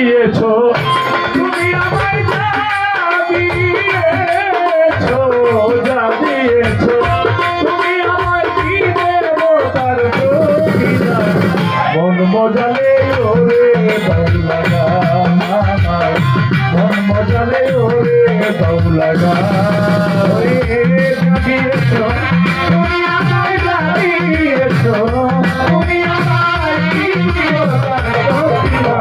দিয়েছো তুমি আমায় যা দিয়েছো যা দিয়েছো তুমি আমায় কি দেবো তার যোগিনা মন মজালে ওরে দৌলাগা মন মজালে ওরে দৌলাগা দিয়েছো তুমি আমায় যা দিয়েছো তুমি আমায় কি দেবো তার যোগিনা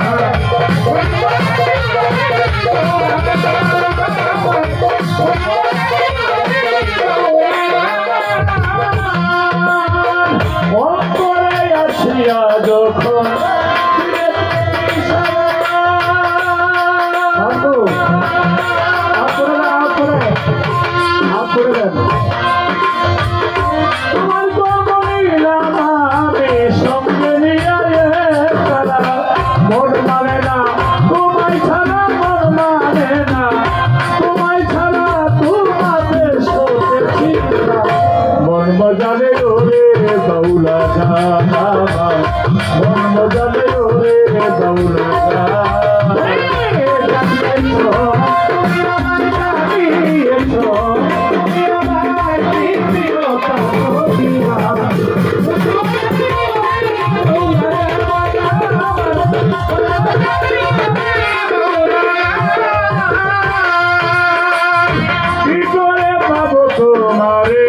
অন্তরে আসিয়া যখন তোমার কমলিলাম আমি সঙ্গে নিয়ে তারা মন মানে না তোমায় ছাড়া মন মানে না তোমায় ছাড়া তোমাকে সতেছি মন মজালে ওরে দৌলা মন মজালে ওরে দৌলা কি করে পাবো তোমারে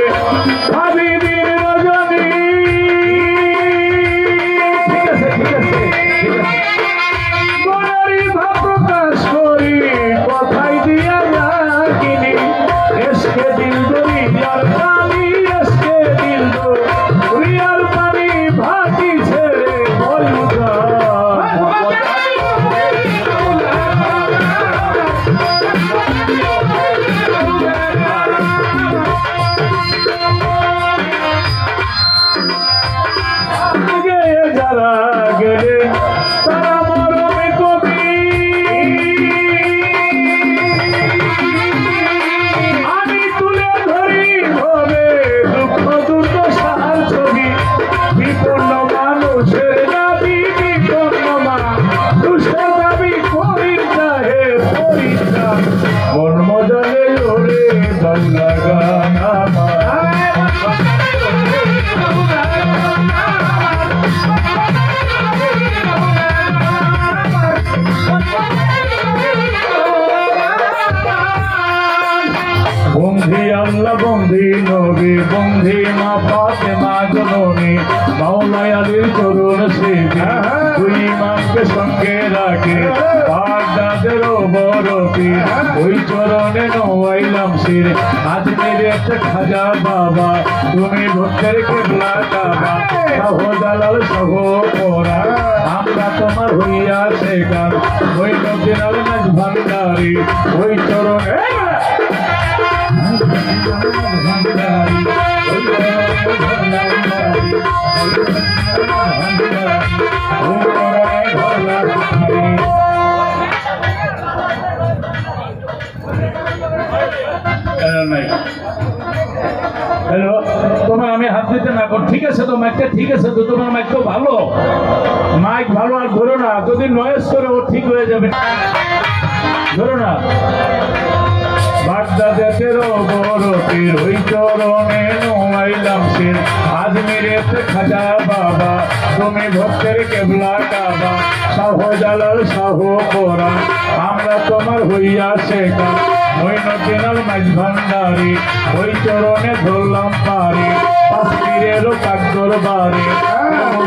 ভাবি দিন রজনী ঠিক আছে মনেরই ভাব প্রকাশ করি কথাই দিয়া রাখিনি এসকে দিল দরিয়ার পানি এসকে দিল দরিয়ার পানি ভাটি ছেড়ে বলুকা যারা গেলে তারা মরমে কবি আমি তুলে ধরি হবে দুঃখ দুর্দশার ছবি বিপন্ন মানুষের দাবি বিপন্ন মানুষের দাবি পরিচা হে পরিচা মন মজালে ওরে দৌলাগা বন্ধি আল্লাহ বন্ধি নবী বন্ধি মা ফাতেমা জননী মাওলাই আলীর তরুণ স্মৃতি দুই ইমামকে সঙ্গে রাখে বাগদাদের বরফি ওই চরণে নোয়াইলাম শির আজমিরে একটা খাজা বাবা তুমি ভক্তের কেবলা কাবা সহ দালাল সহ পরা আমরা তোমার হইয়া শেখান ওই নবদিনাল নাজ ভান্ডারি ওই চরণে হ্যালো তোমার আমি হাত দিতে না কর ঠিক আছে তো মাইকটা ঠিক আছে তো তোমার মাইক তো ভালো মাইক ভালো আর ধরো না যদি নয়েজ করে ও ঠিক হয়ে যাবে ধরো না বাগদাদের বরফির ওই চরণে নোয়াইলাম শির আজমিরে খাজা বাবা তুমি ভক্তের কেবলা কাবা শাহ জালাল শাহ কোরআন আমরা তোমার হইয়া শেখা মঈনুদ্দিনাল মাঝ ভান্ডারি ওই চরণে ধরলাম পারি পাশিরেরও কাকদরবারে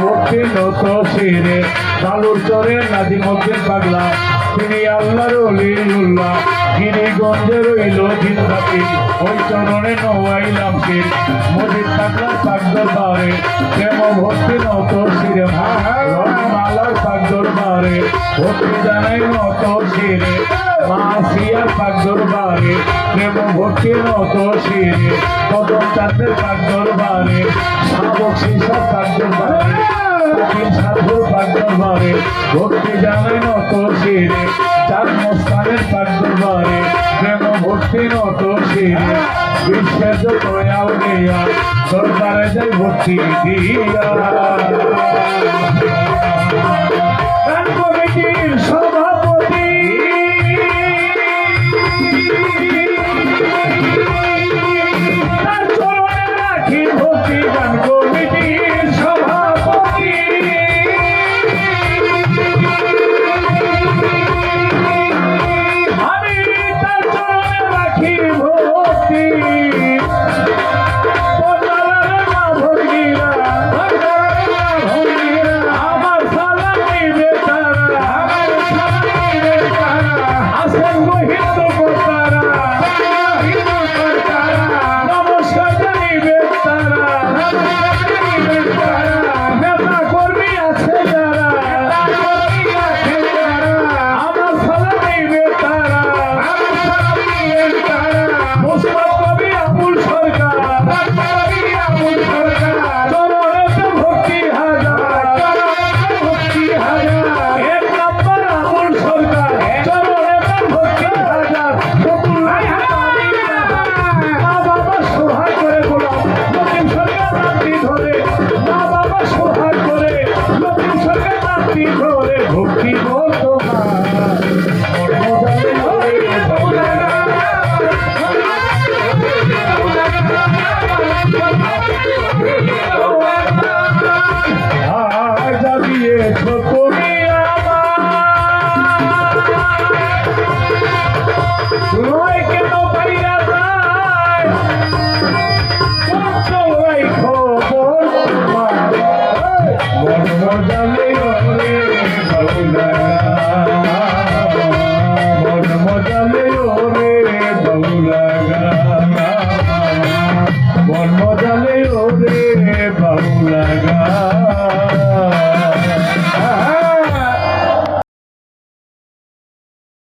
ভক্তি নত শিরে বালুর চরে নাজিমুদ্দিন পাগলা তিনি আল্লাহর ওলিউল্লাহ গিরিগঞ্জে রইল দিনরাতি ওই চরণে নোয়াইলাম শির মজিদ পাগলার কাকদরবারে প্রেম ভক্তি নত শিরে মালার কাকদরবারে ভক্তি জানাই নত শিরে মাসিয়ার কাকদরবারে প্রেম ভক্তি নত শিরে কদম চাঁদের কাকদরবারে শাবক শিশার কাকদরবারে সাধুর কাকদরবারে ভক্তি জানাই নত শিরে চার মস্তানের কাকদরবারে প্রেম ভক্তি নত শিরে বিশ্বের যত আউলিয়া দরবারে যাই ভক্তি দিয়া কমিটির সভাপতি তোমার